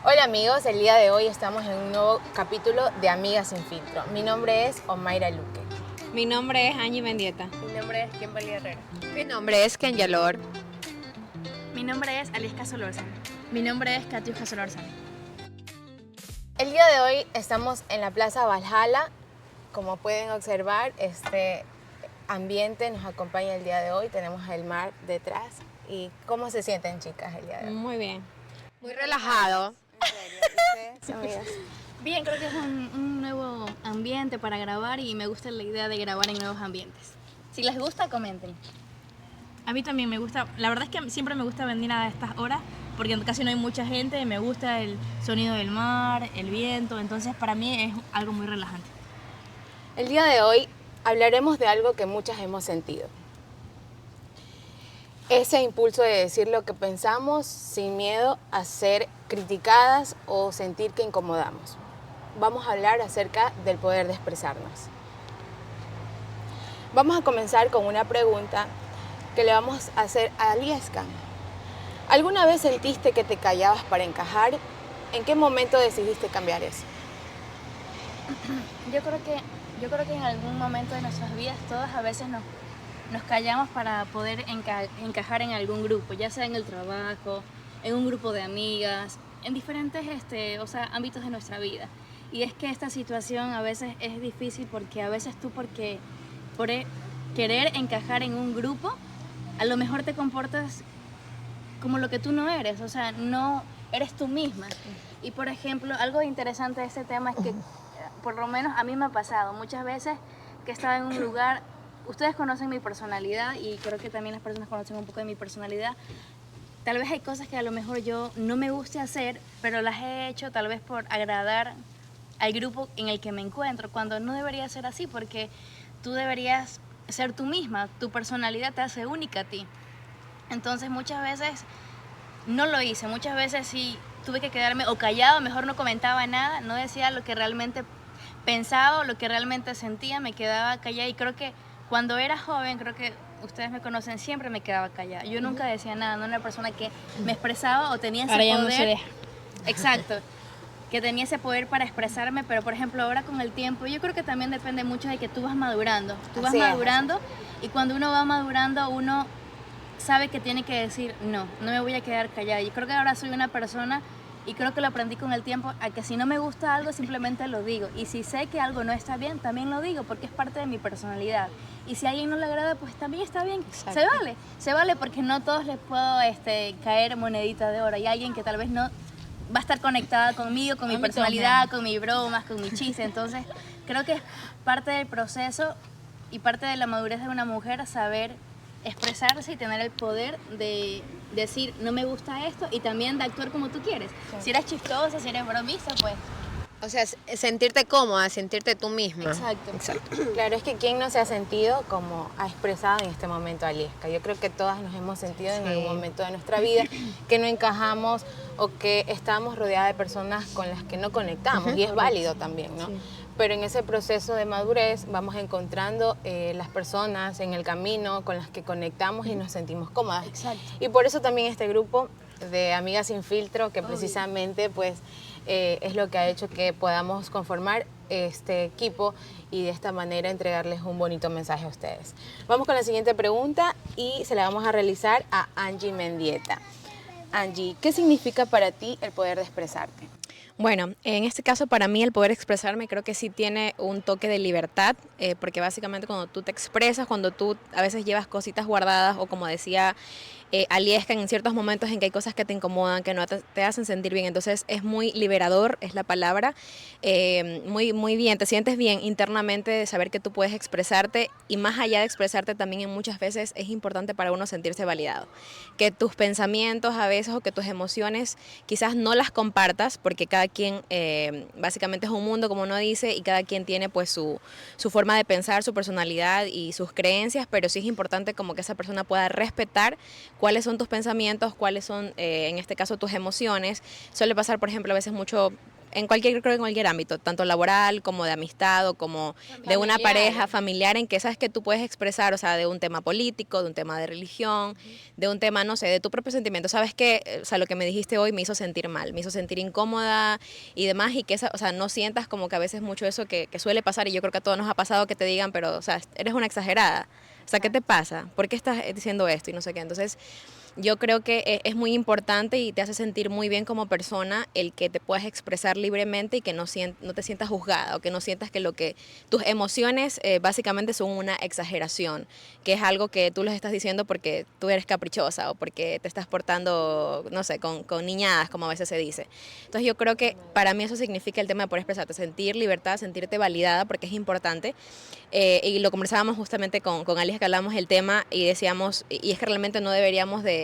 Hola amigos, el día de hoy estamos en un nuevo capítulo de Amigas sin Filtro. Mi nombre es Omaira Luque. Mi nombre es Angie Mendieta. Mi nombre es Kimberly Herrera. Mi nombre es Kenya Lor. Mi nombre es Aliesca Solórzano. Mi nombre es Katiuska Solórzano. El día de hoy estamos en la Plaza Valhalla. Como pueden observar, este ambiente nos acompaña el día de hoy. Tenemos el mar detrás. ¿Y cómo se sienten, chicas, el día de hoy? Muy bien. Muy relajado. ¿En serio? ¿Ustedes, amigas? Bien, creo que es un nuevo ambiente para grabar y me gusta la idea de grabar en nuevos ambientes. Si les gusta, comenten. A mí también me gusta, la verdad es que siempre me gusta venir a estas horas porque casi no hay mucha gente, me gusta el sonido del mar, el viento, entonces para mí es algo muy relajante. El día de hoy hablaremos de algo que muchas hemos sentido. Ese impulso de decir lo que pensamos sin miedo a ser criticadas o sentir que incomodamos. Vamos a hablar acerca del poder de expresarnos. Vamos a comenzar con una pregunta que le vamos a hacer a Aliesca. ¿Alguna vez sentiste que te callabas para encajar? ¿En qué momento decidiste cambiar eso? Yo creo que en algún momento de nuestras vidas todas a veces nos callamos para poder encajar en algún grupo, ya sea en el trabajo, en un grupo de amigas, en diferentes ámbitos de nuestra vida. Y es que esta situación a veces es difícil porque a veces tú por querer encajar en un grupo, a lo mejor te comportas como lo que tú no eres, o sea, no eres tú misma. Y por ejemplo, algo interesante de este tema es que, por lo menos a mí me ha pasado muchas veces que estaba en un lugar, ustedes conocen mi personalidad y creo que también las personas conocen un poco de mi personalidad. Tal vez hay cosas que a lo mejor yo no me guste hacer, pero las he hecho tal vez por agradar al grupo en el que me encuentro, cuando no debería ser así, porque tú deberías ser tú misma, tu personalidad te hace única a ti. Entonces muchas veces no lo hice, muchas veces sí tuve que quedarme o callado, mejor no comentaba nada, no decía lo que realmente pensaba o lo que realmente sentía, me quedaba callada y creo que cuando era joven, creo que ustedes me conocen, siempre me quedaba callada. Yo nunca decía nada, no era una persona que me expresaba o tenía ese Ahora ya poder. no se deja. Exacto, que tenía ese poder para expresarme, pero por ejemplo ahora con el tiempo, yo creo que también depende mucho de que tú vas madurando. Tú vas Así es, madurando y cuando uno va madurando, uno sabe que tiene que decir no me voy a quedar callada. Yo creo que ahora soy una persona y creo que lo aprendí con el tiempo a que si no me gusta algo simplemente lo digo y si sé que algo no está bien también lo digo porque es parte de mi personalidad y si a alguien no le agrada pues también está bien. Exacto. Se vale porque no todos les puedo caer monedita de oro. Hay alguien que tal vez no va a estar conectada conmigo, con mi personalidad, con mis bromas, con mi chiste. Entonces creo que es parte del proceso y parte de la madurez de una mujer saber expresarse y tener el poder de decir no me gusta esto y también de actuar como tú quieres. Sí. Si eres chistosa, si eres bromista, pues. O sea, sentirte cómoda, sentirte tú misma. Exacto. Claro, es que ¿quién no se ha sentido como ha expresado en este momento Aliesca? Yo creo que todas nos hemos sentido en algún momento de nuestra vida que no encajamos o que estamos rodeadas de personas con las que no conectamos y es válido también, ¿no? Sí. Pero en ese proceso de madurez vamos encontrando las personas en el camino con las que conectamos y nos sentimos cómodas. Exacto. Y por eso también este grupo de Amigas sin Filtro, que precisamente pues es lo que ha hecho que podamos conformar este equipo y de esta manera entregarles un bonito mensaje a ustedes. Vamos con la siguiente pregunta y se la vamos a realizar a Angie Mendieta. Angie, ¿qué significa para ti el poder de expresarte? Bueno, en este caso para mí el poder expresarme creo que sí tiene un toque de libertad, porque básicamente cuando tú te expresas, cuando tú a veces llevas cositas guardadas o como decía Aliesca, en ciertos momentos en que hay cosas que te incomodan, que no te hacen sentir bien, entonces es muy liberador, es la palabra, muy bien, te sientes bien internamente de saber que tú puedes expresarte y más allá de expresarte también en muchas veces es importante para uno sentirse validado, que tus pensamientos a veces o que tus emociones quizás no las compartas porque cada quien básicamente es un mundo como uno dice y cada quien tiene pues su forma de pensar, su personalidad y sus creencias, pero sí es importante como que esa persona pueda respetar cuáles son tus pensamientos, cuáles son en este caso tus emociones. Suele pasar por ejemplo a veces mucho creo que en cualquier ámbito, tanto laboral como de amistad o como de una pareja familiar, en que sabes que tú puedes expresar, o sea, de un tema político, de un tema de religión, de un tema, no sé, de tu propio sentimiento. Sabes que, o sea, lo que me dijiste hoy me hizo sentir mal, me hizo sentir incómoda y demás, y que o sea, no sientas como que a veces mucho eso que suele pasar, y yo creo que a todos nos ha pasado que te digan, pero, o sea, eres una exagerada. O sea, ¿qué te pasa? ¿Por qué estás diciendo esto? Y no sé qué. Entonces, yo creo que es muy importante y te hace sentir muy bien como persona el que te puedas expresar libremente y que no te sientas juzgada, o que no sientas que tus emociones básicamente son una exageración, que es algo que tú les estás diciendo porque tú eres caprichosa o porque te estás portando, no sé, con niñadas, como a veces se dice. Entonces yo creo que para mí eso significa el tema de poder expresarte, sentir libertad, sentirte validada, porque es importante. Y lo conversábamos justamente con Alice, que hablamos del tema y decíamos, y es que realmente no deberíamos de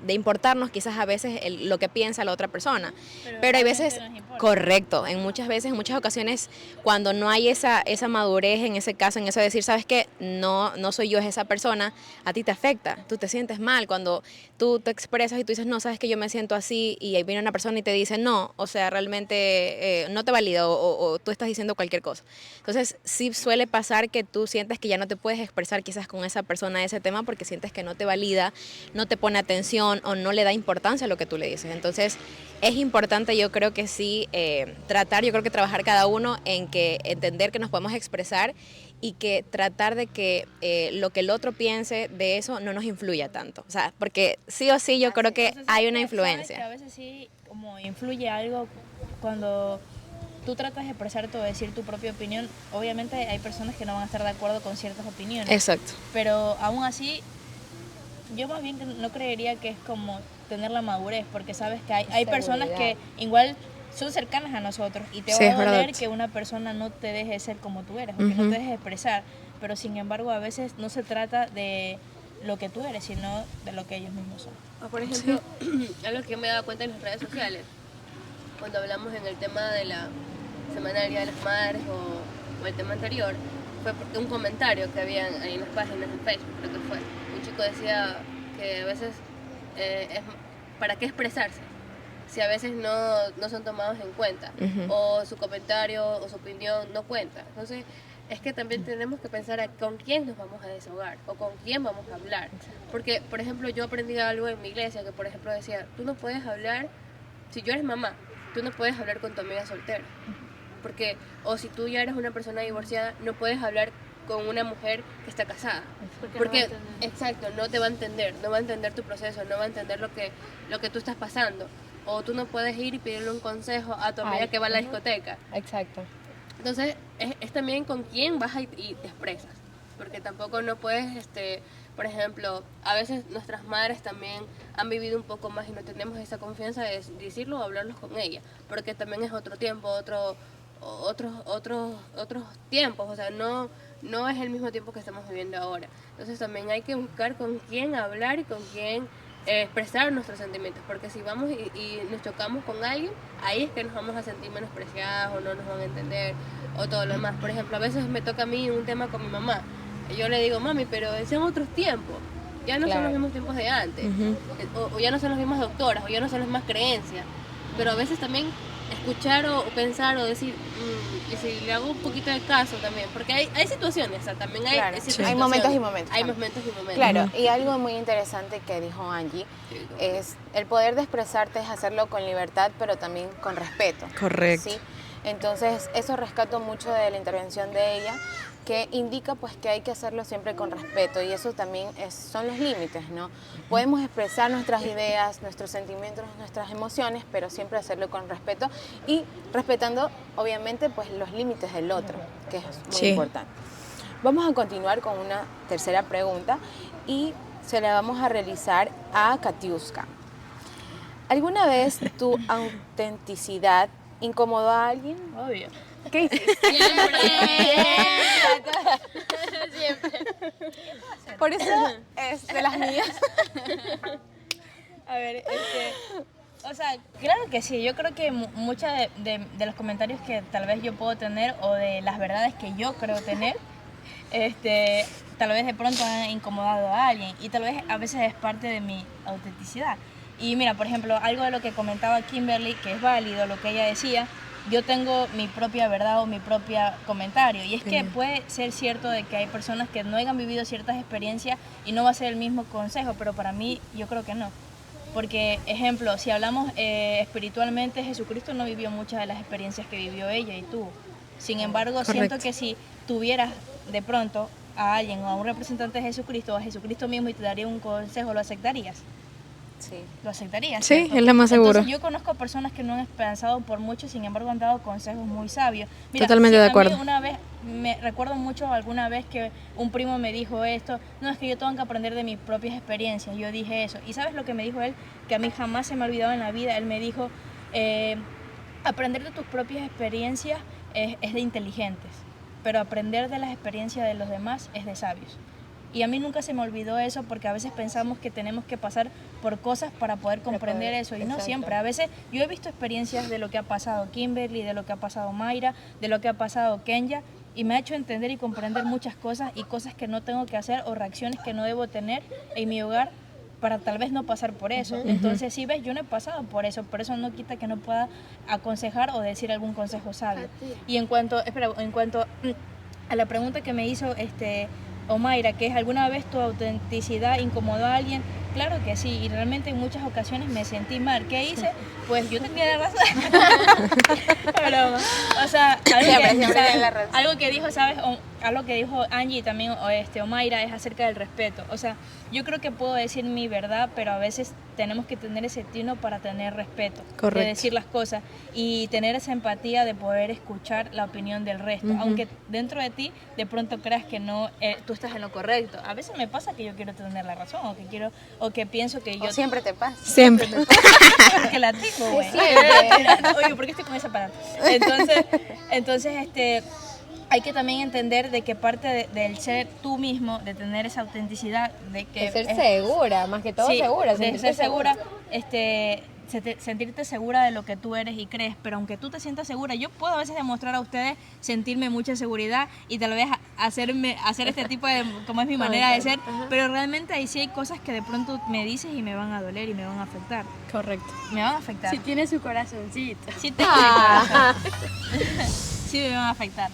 importarnos quizás a veces lo que piensa la otra persona, pero hay veces, correcto, en muchas ocasiones, cuando no hay esa madurez en ese caso, en eso de decir, sabes que no soy yo, es esa persona, a ti te afecta, tú te sientes mal cuando tú te expresas y tú dices, no, sabes que yo me siento así, y ahí viene una persona y te dice, no, o sea, realmente no te valida, o tú estás diciendo cualquier cosa. Entonces, sí suele pasar que tú sientes que ya no te puedes expresar quizás con esa persona ese tema porque sientes que no te valida, no te pone atención o no le da importancia a lo que tú le dices. Entonces, es importante, yo creo que sí, trabajar cada uno en que entender que nos podemos expresar y que tratar de que lo que el otro piense de eso no nos influya tanto. O sea, porque sí o sí yo creo que hay una influencia. Sabes que a veces sí como influye algo cuando tú tratas de expresarte o decir tu propia opinión. Obviamente hay personas que no van a estar de acuerdo con ciertas opiniones. Exacto. Pero aún así, yo más bien no creería que es como tener la madurez, porque sabes que hay personas que igual son cercanas a nosotros y te va a doler que una persona no te deje ser como tú eres, o que no te deje expresar, pero sin embargo a veces no se trata de lo que tú eres, sino de lo que ellos mismos son. O por ejemplo, algo que me he dado cuenta en las redes sociales, cuando hablamos en el tema de la Semana del Día de las Madres o el tema anterior, fue porque un comentario que había ahí en las páginas de Facebook, creo que fue, un chico decía que a veces ¿para qué expresarse? Si a veces no son tomados en cuenta, o su comentario o su opinión no cuenta. Entonces, es que también tenemos que pensar a con quién nos vamos a desahogar o con quién vamos a hablar. Porque, por ejemplo, yo aprendí algo en mi iglesia que, por ejemplo, decía, tú no puedes hablar, si yo eres mamá, tú no puedes hablar con tu amiga soltera. Porque, o si tú ya eres una persona divorciada, no puedes hablar con una mujer que está casada. Porque no exacto, no te va a entender, no va a entender tu proceso, no va a entender lo que tú estás pasando. O tú no puedes ir y pedirle un consejo a tu amiga que va a la discoteca. Exacto. Entonces, es también con quién vas y te expresas. Porque tampoco no puedes, por ejemplo, a veces nuestras madres también han vivido un poco más y no tenemos esa confianza de decirlo o hablarlos con ella. Porque también es otro tiempo, otros tiempos. O sea, no es el mismo tiempo que estamos viviendo ahora. Entonces también hay que buscar con quién hablar y con quién expresar nuestros sentimientos, porque si vamos y nos chocamos con alguien, ahí es que nos vamos a sentir menospreciados o no nos van a entender o todo lo demás. Por ejemplo, a veces me toca a mí un tema con mi mamá y yo le digo, mami, pero son otros tiempos, ya no son los mismos tiempos de antes, o ya no son las mismas doctoras, o ya no son las mismas creencias, pero a veces también escuchar o pensar o decir, y si le hago un poquito de caso también, porque hay situaciones, o sea, también hay, hay momentos y momentos. Hay momentos y momentos. Claro, y algo muy interesante que dijo Angie es el poder de expresarte es hacerlo con libertad, pero también con respeto. Correcto. ¿Sí? Entonces, eso rescato mucho de la intervención de ella, que indica pues que hay que hacerlo siempre con respeto, y eso también son los límites, ¿no? Podemos expresar nuestras ideas, nuestros sentimientos, nuestras emociones, pero siempre hacerlo con respeto y respetando obviamente pues los límites del otro, que es muy importante. Vamos a continuar con una tercera pregunta y se la vamos a realizar a Katiuska. ¿Alguna vez tu autenticidad incomodó a alguien? Obvio. ¿Qué hiciste? Siempre. Por eso es de las mías. A ver, o sea, claro que sí. Yo creo que muchos de los comentarios que tal vez yo puedo tener o de las verdades que yo creo tener, tal vez de pronto han incomodado a alguien y tal vez a veces es parte de mi autenticidad. Y mira, por ejemplo, algo de lo que comentaba Kimberly, que es válido lo que ella decía, yo tengo mi propia verdad o mi propio comentario. Y es que puede ser cierto de que hay personas que no hayan vivido ciertas experiencias y no va a ser el mismo consejo, pero para mí yo creo que no. Porque, ejemplo, si hablamos espiritualmente, Jesucristo no vivió muchas de las experiencias que vivió ella y tú. Sin embargo, siento que si tuvieras de pronto a alguien o a un representante de Jesucristo o a Jesucristo mismo y te daría un consejo, ¿lo aceptarías? Sí. ¿Lo aceptarías? Sí, ¿cierto? es lo más seguro. Entonces, yo conozco personas que no han pensado por mucho, sin embargo han dado consejos muy sabios. Mira, Totalmente de a mí acuerdo. una vez, me recuerdo mucho alguna vez que un primo me dijo esto, no, es que yo tengo que aprender de mis propias experiencias. Yo dije eso. ¿Y sabes lo que me dijo él? Que a mí jamás se me ha olvidado en la vida. Él me dijo, aprender de tus propias experiencias es de inteligentes, pero aprender de las experiencias de los demás es de sabios. Y a mí nunca se me olvidó eso, porque a veces pensamos que tenemos que pasar por cosas para poder comprender eso, y no siempre. A veces yo he visto experiencias de lo que ha pasado Kimberly, de lo que ha pasado Mayra, de lo que ha pasado Kenya, y me ha hecho entender y comprender muchas cosas y cosas que no tengo que hacer o reacciones que no debo tener en mi hogar para tal vez no pasar por eso. Entonces, si ves, yo no he pasado por eso no quita que no pueda aconsejar o decir algún consejo sabio. Y en cuanto a la pregunta que me hizo Omaira, que es ¿alguna vez tu autenticidad incomodó a alguien? Claro que sí, y realmente en muchas ocasiones me sentí mal. ¿Qué hice? Pues yo tenía la razón. Pero, o sea, algo que dijo, ¿sabes? Algo que dijo Angie y también Omaira es acerca del respeto. O sea, yo creo que puedo decir mi verdad, pero a veces tenemos que tener ese tino para tener respeto. Correcto. De decir las cosas y tener esa empatía de poder escuchar la opinión del resto. Aunque dentro de ti de pronto creas que no, tú estás en lo correcto. A veces me pasa que yo quiero tener la razón o que pienso que yo... O siempre te pasa. Siempre. Porque la tengo, güey. Oye, ¿por qué estoy con esa palabra? Entonces, hay que también entender de que parte del ser tú mismo, de tener esa autenticidad, de que... De ser segura, más que todo segura. De ser segura, sentirte segura de lo que tú eres y crees, pero aunque tú te sientas segura, yo puedo a veces demostrar a ustedes sentirme mucha seguridad y tal vez hacer este tipo de, como es mi manera de ser, pero realmente ahí sí hay cosas que de pronto me dices y me van a doler y me van a afectar. Correcto. Me van a afectar. Si tiene su corazoncito. Sí tengo mi corazón. Sí me van a afectar.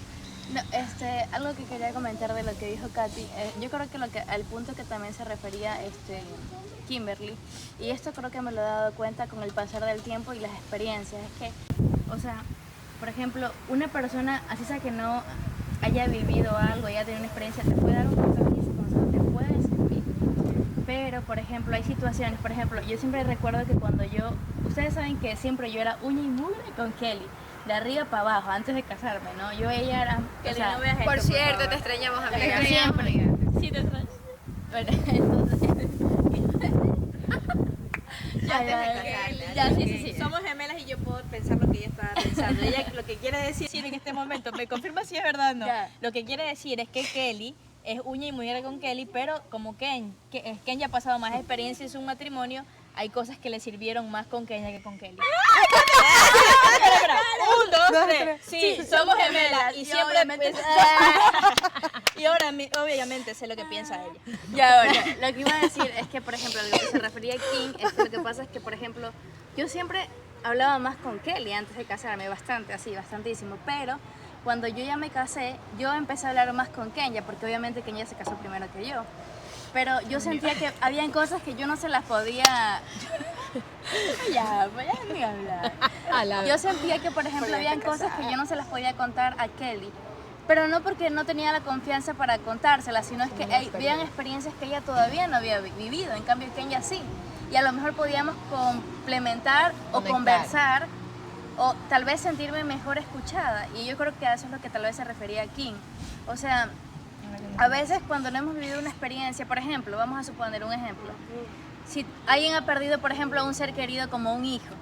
No, algo que quería comentar de lo que dijo Katy, yo creo que al punto que también se refería Kimberly, y esto creo que me lo he dado cuenta con el pasar del tiempo y las experiencias, es que, o sea, por ejemplo, una persona, así sea que no haya vivido algo, haya tenido una experiencia, te puede dar un consejo y ese consejo te puede servir, pero, por ejemplo, hay situaciones, por ejemplo, yo siempre recuerdo que cuando ustedes saben que siempre yo era uña y mugre con Kelly, de arriba para abajo, antes de casarme, ¿no? Ella era... Kelly, no veas por esto, cierto, por te extrañamos, amiga. Siempre. Sí, te extraño. Bueno, entonces... Sí. Somos gemelas y yo puedo pensar lo que ella estaba pensando. Ella lo que quiere decir en este momento, me confirma si es verdad o no. Lo que quiere decir es que Kelly es uña y mugre con Kelly, pero como Ken ya ha pasado más experiencia en su matrimonio, hay cosas que le sirvieron más con Kenya que con Kelly. Espera. 1, 2, 3. Sí, somos gemelas y siempre... Y ahora, obviamente, sé lo que piensa ella. Y ahora, lo que iba a decir es que, por ejemplo, a lo que se refería a King, es que lo que pasa es que, por ejemplo, yo siempre hablaba más con Kelly antes de casarme, bastantísimo, pero cuando yo ya me casé, yo empecé a hablar más con Kenya, porque obviamente Kenya se casó primero que yo. Pero yo sentía que habían cosas que yo no se las podía... ya ni hablar. Yo sentía que, por ejemplo, habían cosas que yo no se las podía contar a Kelly. Pero no porque no tenía la confianza para contárselas, sino es que habían experiencias que ella todavía no había vivido, en cambio que ella sí. Y a lo mejor podíamos complementar o conversar, o tal vez sentirme mejor escuchada. Y yo creo que a eso es lo que tal vez se refería a King. O sea, a veces cuando no hemos vivido una experiencia, por ejemplo, vamos a suponer un ejemplo. Si alguien ha perdido, por ejemplo, a un ser querido como un hijo,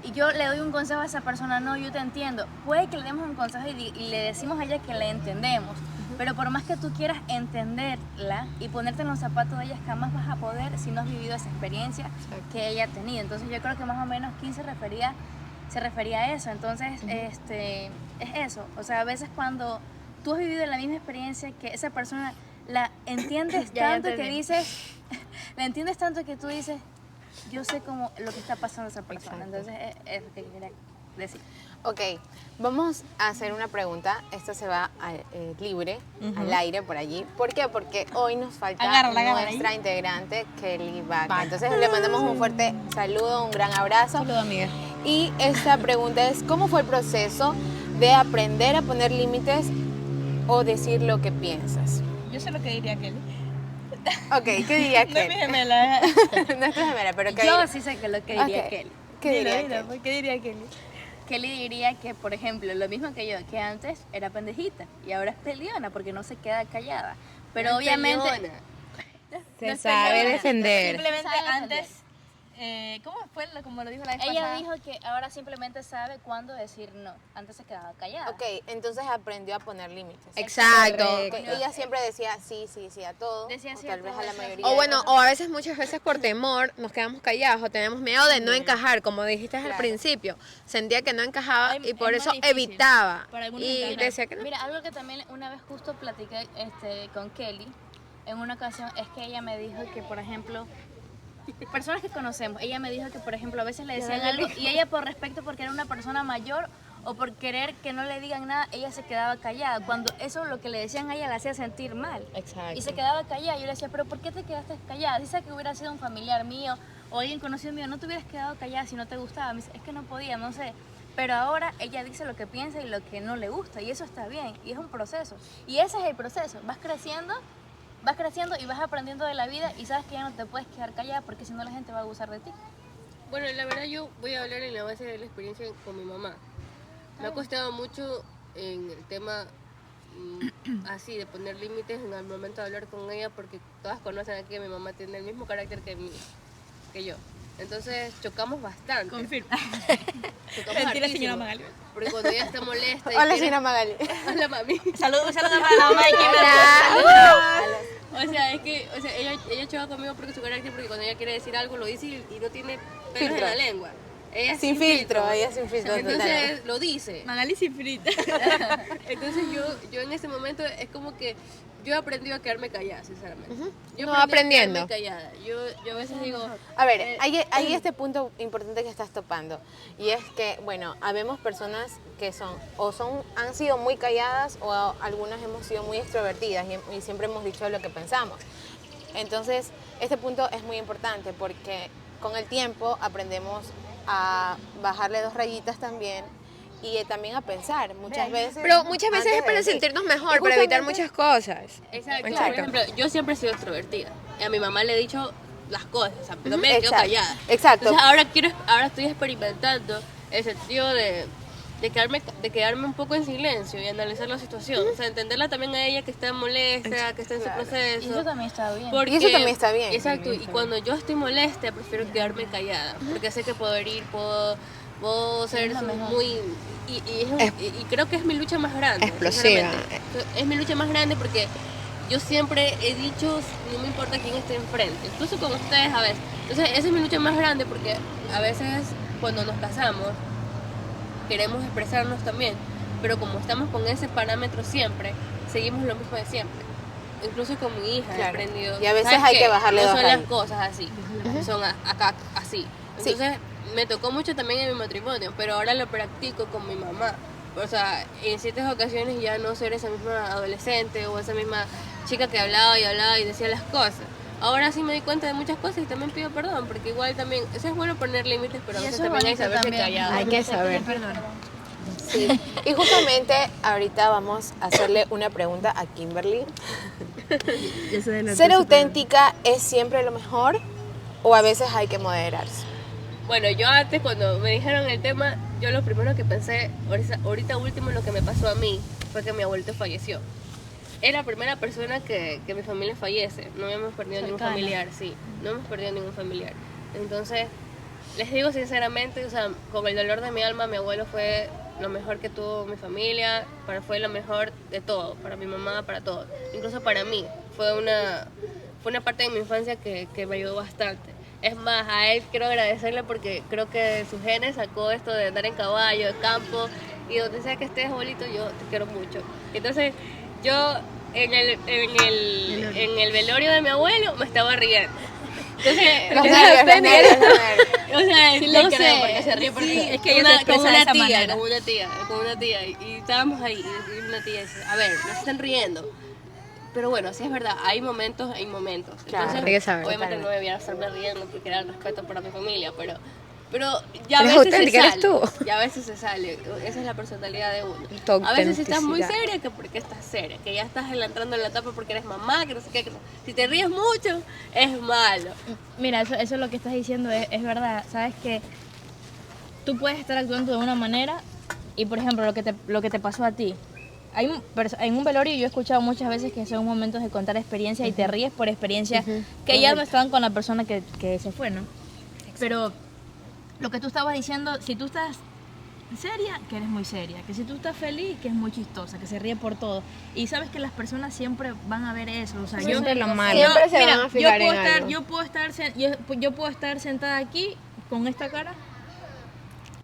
y yo le doy un consejo a esa persona, no, yo te entiendo. Puede que le demos un consejo y le decimos a ella que le entendemos, pero por más que tú quieras entenderla y ponerte en los zapatos de ella, jamás vas a poder si no has vivido esa experiencia que ella ha tenido. Entonces yo creo que más o menos Kim se refería a eso. Entonces, es eso. O sea, a veces cuando tú has vivido la misma experiencia que esa persona, la entiendes tanto que dices, la entiendes tanto que tú dices, yo sé cómo lo que está pasando a esa persona. Entonces es lo que quería decir. Ok, vamos a hacer una pregunta. Esto se va libre, al aire, por allí. ¿Por qué? Porque hoy nos falta nuestra integrante, Kelly Vaca. Entonces le mandamos un fuerte saludo, un gran abrazo. Saludo, amiga. Y esta pregunta es, ¿cómo fue el proceso de aprender a poner límites o decir lo que piensas? Yo sé lo que diría Kelly. Ok, ¿qué diría No es Kelly? mi gemela. No es tu gemela, pero ¿qué Yo diría? sí sé que lo que diría Ok. Kelly. ¿Qué diría Dilo, Kelly? pues, ¿qué diría Kelly? Kelly diría que, por ejemplo, lo mismo que yo, que antes era pendejita y ahora es peleona porque no se queda callada. Pero obviamente... Se sabe defender. Simplemente Sabe antes, ¿cómo fue como lo dijo la vez Ella pasada? dijo que ahora simplemente sabe cuándo decir no. Antes se quedaba callada. Ok, entonces aprendió a poner límites. Exacto. Que ella siempre decía sí a todo, Decía o sí tal a vez todo, a la eso. mayoría. O de bueno, cosas. o a veces, muchas veces por temor nos quedamos callados o tenemos miedo de no encajar, como dijiste al Claro. principio. Sentía que no encajaba y por es eso más difícil evitaba. para algunos Y encajar. decía que no. Mira, algo que también una vez justo platiqué con Kelly en una ocasión es que ella me dijo que, por ejemplo, personas que conocemos, ella me dijo que, por ejemplo, a veces le decían algo y ella por respeto porque era una persona mayor o por querer que no le digan nada, ella se quedaba callada, cuando eso lo que le decían a ella la hacía sentir mal. Exacto. Y se quedaba callada. Yo le decía, pero ¿por qué te quedaste callada? Dice que hubiera sido un familiar mío o alguien conocido mío, no te hubieras quedado callada si no te gustaba. Me dice, es que no podía, no sé. Pero ahora ella dice lo que piensa y lo que no le gusta y eso está bien y es un proceso. Y ese es el proceso. Vas creciendo y vas aprendiendo de la vida y sabes que ya no te puedes quedar callada porque si no la gente va a abusar de ti. Bueno, la verdad yo voy a hablar en la base de la experiencia con mi mamá. Me ha costado mucho en el tema así de poner límites en el momento de hablar con ella porque todas conocen aquí que mi mamá tiene el mismo carácter que yo. Entonces chocamos bastante. Confirma. Chocamos Mentira, hartísimo. señora Magali. Porque cuando ella está molesta y Hola, quiere- señora Magali. Hola, mami. Saludos a la mamá de O sea, es que ella choca conmigo porque su carácter, porque cuando ella quiere decir algo lo dice y no tiene pelos en Filtro. la lengua. Ella es Sin filtro, ella sin filtro. Entonces lo dice. Magali sin frita. Entonces yo en ese momento es como que yo he aprendido a quedarme callada, sinceramente. Yo No, aprendí a aprendiendo. quedarme callada. Yo a veces digo, A ver, hay este punto importante que estás topando y es que, bueno, habemos personas que han sido muy calladas o algunas hemos sido muy extrovertidas y siempre hemos dicho lo que pensamos. Entonces, este punto es muy importante porque con el tiempo aprendemos a bajarle 2 rayitas también y también a pensar muchas veces. Pero muchas veces antes es de para decir. sentirnos Y mejor, para evitar justamente- muchas cosas. exacto. Exacto. Por ejemplo, yo siempre he sido extrovertida. Y a mi mamá le he dicho las cosas, o sea, no me quedo Exacto. callada. Exacto. Entonces ahora estoy experimentando el sentido de quedarme un poco en silencio y analizar la situación. O sea, entenderla también a ella que está molesta, que está en su proceso. Y eso también está bien. Porque- Y eso también está bien. Exacto, y cuando yo estoy molesta, prefiero quedarme callada, porque sé que puedo herir, puedo ser muy... Y creo que es mi lucha más grande. Explosiva. sinceramente. Es mi lucha más grande porque yo siempre he dicho, no me importa quién esté enfrente, incluso con ustedes a veces. Entonces, esa es mi lucha más grande porque a veces cuando nos casamos, queremos expresarnos también, pero como estamos con ese parámetro siempre, seguimos lo mismo de siempre. Incluso con mi hija he Claro. aprendido. Y a veces ¿sabes hay qué? que bajarle no 2 son las rayitas. cosas así, son acá así. Sí. Entonces me tocó mucho también en mi matrimonio, pero ahora lo practico con mi mamá. O sea, en ciertas ocasiones ya no ser esa misma adolescente o esa misma chica que hablaba y decía las cosas. Ahora sí me di cuenta de muchas cosas y también pido perdón, porque igual también, eso es bueno poner límites, pero a Y veces eso es también hay que bonito saberse también. callado. Hay que saber. Sí. Y justamente ahorita vamos a hacerle una pregunta a Kimberly. ¿Ser auténtica es siempre lo mejor o a veces hay que moderarse? Bueno, yo antes cuando me dijeron el tema, yo lo primero que pensé, ahorita último lo que me pasó a mí, fue que mi abuelito falleció. Es la primera persona que mi familia fallece, no hemos perdido ningún Cercana. familiar, sí, no hemos perdido ningún familiar. Entonces, les digo sinceramente, o sea, con el dolor de mi alma, mi abuelo fue lo mejor que tuvo mi familia, fue lo mejor de todo, para mi mamá, para todo, incluso para mí. Fue una parte de mi infancia que me ayudó bastante. Es más, a él quiero agradecerle porque creo que de sus genes sacó esto de andar en caballo, de campo, y donde sea que estés, abuelito, yo te quiero mucho. Entonces, yo en el velorio de mi abuelo me estaba riendo. Entonces, Los nervios, los nervios, los nervios. o sea, Sí, no le sé, creo. porque se ríe porque Es que ella se expresa de esa manera. Con una tía, y estábamos ahí, y una tía dice, a ver, no se estén riendo. Pero bueno, sí es verdad, hay momentos. Claro, Entonces, hay que saber. obviamente no debía estarme riendo porque era el respeto para mi familia, pero ya a Eres veces auténtica, se eres sale. tú. Ya a veces se sale, esa es la personalidad de uno. Tu A veces si estás muy autenticidad. seria, que porque estás seria, que ya estás entrando en la etapa porque eres mamá, que no sé qué, si te ríes mucho, es malo. Mira, eso es lo que estás diciendo, es verdad. Sabes que tú puedes estar actuando de una manera y, por ejemplo, lo que te pasó a ti. En un velorio yo he escuchado muchas veces que son momentos de contar experiencias y te ríes por experiencias que ya no estaban con la persona que se fue, ¿no? Pero lo que tú estabas diciendo, si tú estás seria, que eres muy seria, que si tú estás feliz, que es muy chistosa, que se ríe por todo. Y sabes que las personas siempre van a ver eso, o sea, Siempre lo malo. Siempre se mira, van a fijar en algo. yo puedo estar sentada aquí con esta cara.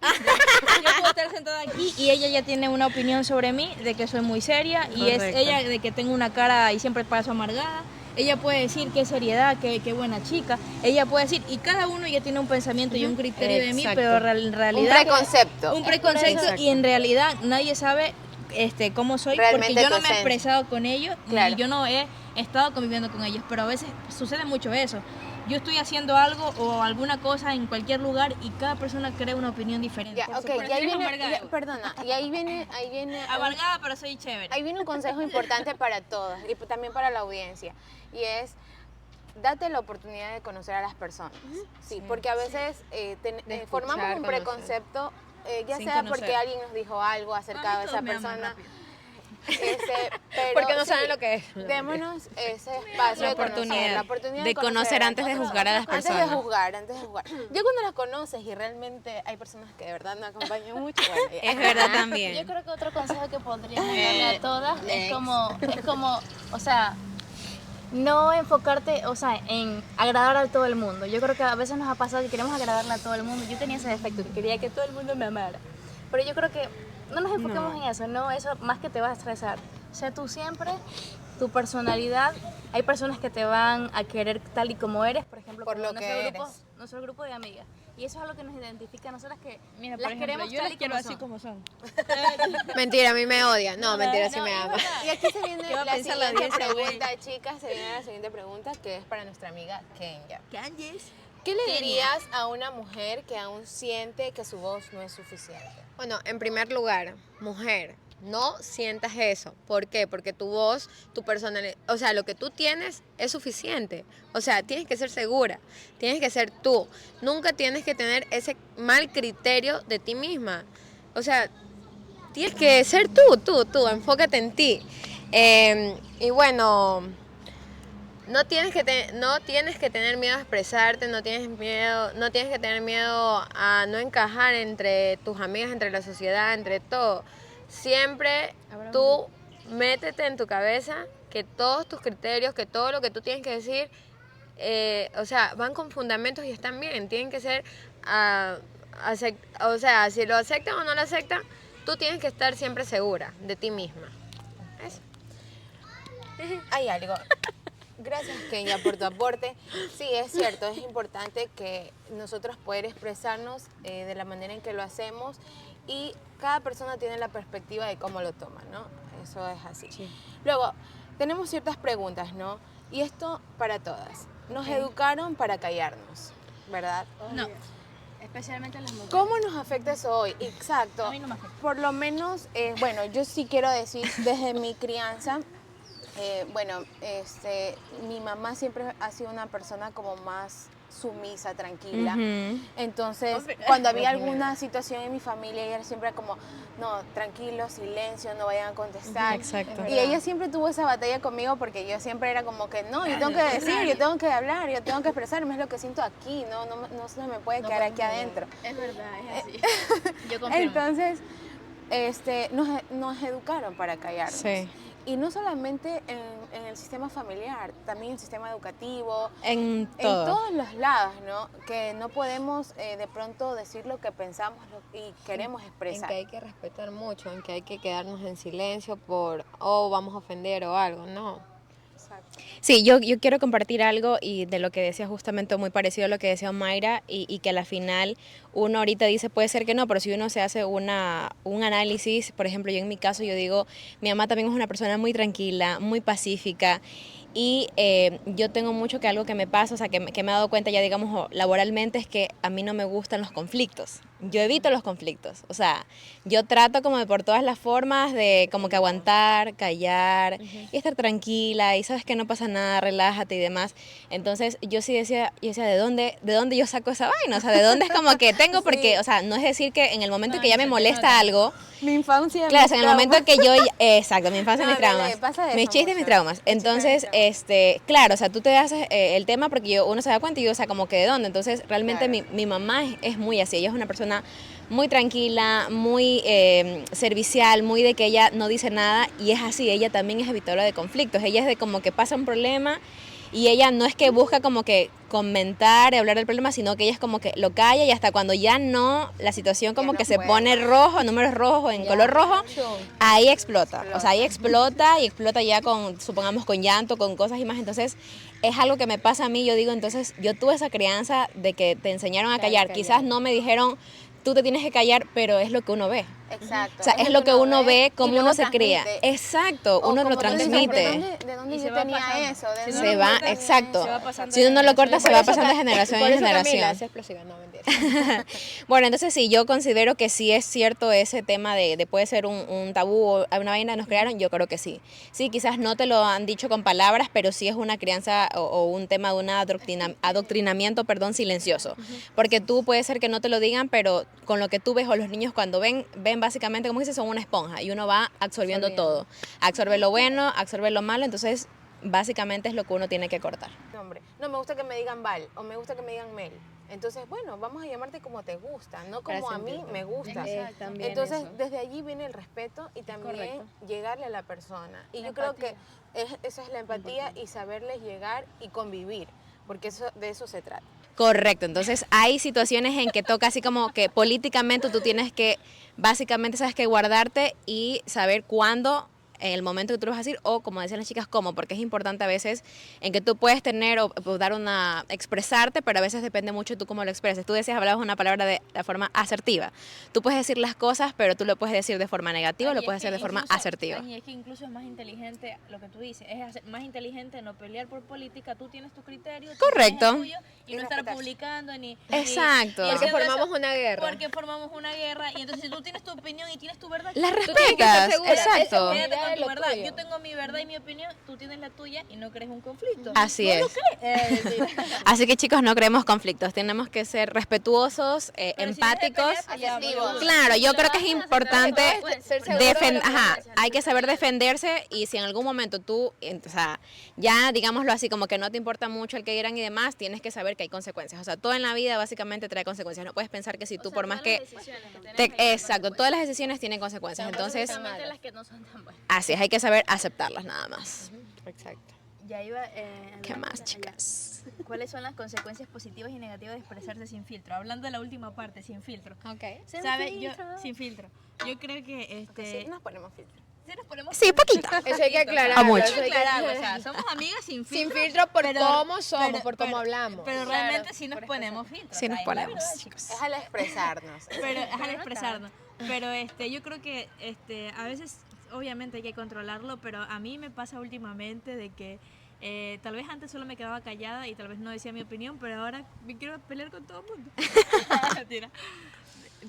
Yo puedo estar sentada aquí y ella ya tiene una opinión sobre mí de que soy muy seria y es ella de que tengo una cara y siempre paso amargada. Ella puede decir qué seriedad, qué buena chica. Ella puede decir, y cada uno ya tiene un pensamiento y un criterio de mí, Exacto. pero en realidad... preconcepto. Un preconcepto y en realidad nadie sabe cómo soy Realmente porque yo tu no me he esencia. expresado con ellos Claro. ni yo no he estado conviviendo con ellos, pero a veces sucede mucho eso. Yo estoy haciendo algo o alguna cosa en cualquier lugar y cada persona crea una opinión diferente. Ya, Por ok, supuesto. y ahí Eres viene, amargado. perdona, y ahí viene Amargada, pero soy chévere. ahí viene un consejo importante para todos y también para la audiencia, y es date la oportunidad de conocer a las personas. Sí, porque a veces formamos un conocer. preconcepto, ya Sin sea conocer. porque alguien nos dijo algo acerca de esa todos me aman persona. rápido. Pero Porque no saben sí, lo que es. Démonos ese espacio La de conocer, oportunidad la oportunidad de conocer antes de juzgar a las personas. Antes de juzgar. Ya cuando las conoces y realmente hay personas que de verdad no acompañan mucho, bueno, ya. Es verdad Yo también. creo que otro consejo que podríamos darle a todas es como, o sea, no enfocarte, o sea, en agradar a todo el mundo. Yo creo que a veces nos ha pasado que queremos agradarle a todo el mundo. Yo tenía ese defecto, que quería que todo el mundo me amara. Pero yo creo que no nos enfoquemos en eso, no, eso más que te va a estresar. Sé tú siempre, tu personalidad. Hay personas que te van a querer tal y como eres, por ejemplo, Por como lo que nuestro grupo de amigas. Y eso es algo que nos identifica a nosotras que Mira, por las ejemplo, queremos yo tal las y quiero como así son. como son. Mentira, a mí me odia. No, mentira, sí No, me es ama. verdad. Y aquí se viene ¿Qué va a la pensar la siguiente audiencia, güey? pregunta, chicas, se viene la siguiente pregunta, que es para nuestra amiga Kenya. Candies. ¿Qué le dirías a una mujer que aún siente que su voz no es suficiente? Bueno, en primer lugar, mujer, no sientas eso. ¿Por qué? Porque tu voz, tu personalidad, o sea, lo que tú tienes es suficiente. O sea, tienes que ser segura, tienes que ser tú. Nunca tienes que tener ese mal criterio de ti misma. O sea, tienes que ser tú, enfócate en ti. Y bueno, no tienes que tener miedo a expresarte, no tienes que tener miedo a no encajar entre tus amigas, entre la sociedad, entre todo. Siempre tú métete en tu cabeza que todos tus criterios, que todo lo que tú tienes que decir, o sea, van con fundamentos y están bien, tienen que ser, o sea, si lo aceptan o no lo aceptan, tú tienes que estar siempre segura de ti misma. Eso. Hay algo. Gracias, Kenya, por tu aporte. Sí, es cierto, es importante que nosotros poder expresarnos de la manera en que lo hacemos y cada persona tiene la perspectiva de cómo lo toma, ¿no? Eso es así. Sí. Luego, tenemos ciertas preguntas, ¿no? Y esto para todas. Nos educaron para callarnos, ¿verdad? No. Especialmente las mujeres. ¿Cómo nos afecta eso hoy? Exacto. A mí no me afecta. Por lo menos, bueno, yo sí quiero decir, desde mi crianza, mi mamá siempre ha sido una persona como más sumisa, tranquila. Entonces, cuando había alguna situación en mi familia, ella siempre era como, no, tranquilo, silencio, no vayan a contestar. Exacto. Y ella siempre tuvo esa batalla conmigo porque yo siempre era como que, no, yo tengo que decir, yo tengo que hablar, yo tengo que expresarme, es lo que siento aquí, no se me puede quedar aquí adentro. Es verdad, es así. Yo confirmo. Entonces, nos educaron para callarnos. Sí. Y no solamente en el sistema familiar, también en el sistema educativo, En en todo. todos los lados, ¿no? Que no podemos de pronto decir lo que pensamos y queremos En expresar. que hay que respetar mucho, en que hay que quedarnos en silencio por, vamos a ofender o algo, no. Exacto. Sí, yo quiero compartir algo y de lo que decía justamente muy parecido a lo que decía Mayra y que a la final uno ahorita dice puede ser que no, pero si uno se hace un análisis, por ejemplo yo en mi caso yo digo, mi mamá también es una persona muy tranquila, muy pacífica y yo tengo mucho que algo que me pasa, o sea que me he dado cuenta ya digamos laboralmente es que a mí no me gustan los conflictos, yo evito los conflictos, o sea, yo trato como de por todas las formas de como que aguantar, callar y estar tranquila y sabes que no pasa nada, relájate y demás. Entonces yo sí decía, ¿de dónde yo saco esa vaina? O sea, ¿de dónde es como que tengo? Porque, o sea, no es decir que en el momento que ya me molesta algo, Mi infancia. claro, o sea, en el momento que yo, exacto, mi infancia, mis traumas, pasa eso mis chistes, mucho. mis traumas. Entonces, claro, o sea, tú te haces el tema porque uno se da cuenta y yo, o sea, como que de dónde. Entonces, realmente Claro. mi mamá es muy así, ella es una persona muy tranquila, muy servicial, muy de que ella no dice nada y es así, ella también es evitadora de conflictos, ella es de como que pasa un problema y ella no es que busca como que comentar y hablar del problema, sino que ella es como que lo calla y hasta cuando ya no, la situación como no que se puede pone más. rojo, números rojos, en color rojo, ahí explota. O sea, ahí explota y explota ya con, supongamos, con llanto, con cosas y más. Entonces, es algo que me pasa a mí. Yo digo, entonces, yo tuve esa crianza de que te enseñaron a callar. Quizás no me dijeron, tú te tienes que callar, pero es lo que uno ve. Exacto. O sea, es lo que uno ve, y cómo luego uno se cría. transmite. Exacto, O uno lo como tú dices, transmite. ¿De dónde Y yo se va tenía pasando. eso? Si no Se lo va, cortas, exacto. se va pasando Si uno no de lo corta, se generación va en pasando de generación Por en eso Camila generación. es explosiva, no mentira. Bueno, entonces sí, yo considero que sí es cierto ese tema de puede ser un tabú o una vaina que nos crearon, yo creo que sí. Sí, quizás no te lo han dicho con palabras, pero sí es una crianza o un tema de un adoctrinamiento, perdón, silencioso. Porque tú puede ser que no te lo digan, pero con lo que tú ves o los niños cuando ven básicamente, como dices, son una esponja y uno va absorbiendo todo. Absorbe lo bueno, absorbe lo malo, entonces básicamente es lo que uno tiene que cortar. Nombre. No, me gusta que me digan Val o me gusta que me digan Mel. Entonces, bueno, vamos a llamarte como te gusta, no como a mí me gusta. También Entonces, eso. desde allí viene el respeto y también llegarle a la persona. Y yo creo que eso es la empatía y saberles llegar y convivir, porque de eso se trata. Correcto, entonces hay situaciones en que toca así como que políticamente tú tienes que, básicamente sabes que guardarte y saber cuándo, en el momento que tú lo vas a decir, o como decían las chicas, cómo, porque es importante a veces en que tú puedes tener o dar expresarte, pero a veces depende mucho de tú cómo lo expreses. Tú decías, hablabas una palabra de la forma asertiva. Tú puedes decir las cosas, pero tú lo puedes decir de forma negativa, lo puedes decir de forma asertiva. Y es que incluso es más inteligente lo que tú dices, más inteligente no pelear por política, tú tienes tu criterio, tú Correcto. tienes el tuyo, y no estar publicando ni Exacto. Porque haciendo formamos eso, una guerra. porque formamos una guerra y entonces si tú tienes tu opinión y tienes tu verdad, La tú tienes que estar respetas, segura, exacto. quédate con de tu lo verdad. tuyo. Yo tengo mi verdad y mi opinión, tú tienes la tuya y no crees un conflicto. Así es. Así que chicos, no creemos conflictos, tenemos que ser respetuosos, empáticos. Claro, yo creo que es importante hay que saber defenderse y si en algún momento tú, o sea, ya digámoslo así, como que no te importa mucho el que dirán y demás, tienes que saber que hay consecuencias. O sea, todo en la vida básicamente trae consecuencias. No puedes pensar que si tú por más que... Exacto, todas las decisiones tienen consecuencias. Entonces, las que no son tan buenas. así es, hay que saber aceptarlas nada más. Exacto. Ya iba. ¿Qué más, chicas? ¿Cuáles son las consecuencias positivas y negativas de expresarse sin filtro? Hablando de la última parte, sin filtro. Okay. ¿Sabes? Sin filtro. Yo creo que Sí, nos ponemos filtro. sí nos ponemos Sí, poquito. Eso hay que aclarar. A mucho. Eso hay que claro, o sea, somos amigas sin filtro. Sin filtro por pero- cómo somos, pero- por cómo pero- hablamos. Pero realmente sí nos ponemos filtro. Sí nos o sea, es la ponemos, verdad, chicos. Es al expresarnos. Pero es al expresarnos. Pero yo creo que a veces obviamente hay que controlarlo, pero a mí me pasa últimamente de que tal vez antes solo me quedaba callada y tal vez no decía mi opinión, pero ahora me quiero pelear con todo el mundo. Mentira.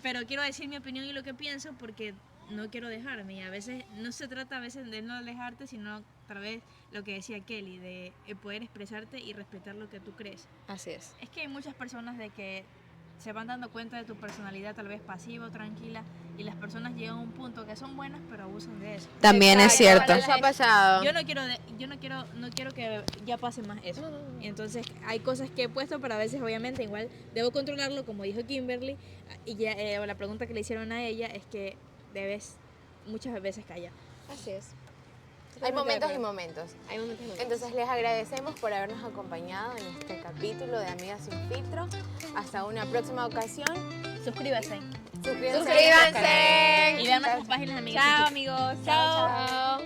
Pero quiero decir mi opinión y lo que pienso porque no quiero dejarme. Y a veces no se trata a veces de no alejarte, sino tal vez lo que decía Kelly, de poder expresarte y respetar lo que tú crees. Así es. Es que hay muchas personas de que se van dando cuenta de tu personalidad tal vez pasiva o tranquila y las personas llegan a un punto que son buenas pero abusan de eso. También es cierto. Eso ha pasado. Yo no quiero que ya pase más eso. Y entonces hay cosas que he puesto, pero a veces obviamente igual debo controlarlo, como dijo Kimberly, y ya la pregunta que le hicieron a ella es que debes muchas veces callar. Así es. Hay momentos y momentos. Hay momentos y momentos. Entonces les agradecemos por habernos acompañado en este capítulo de Amigas sin Filtro. Hasta una próxima ocasión. Suscríbase. Suscríbanse. Suscríbanse. Y vean nuestras páginas amigas. Chao, amigos. Chao.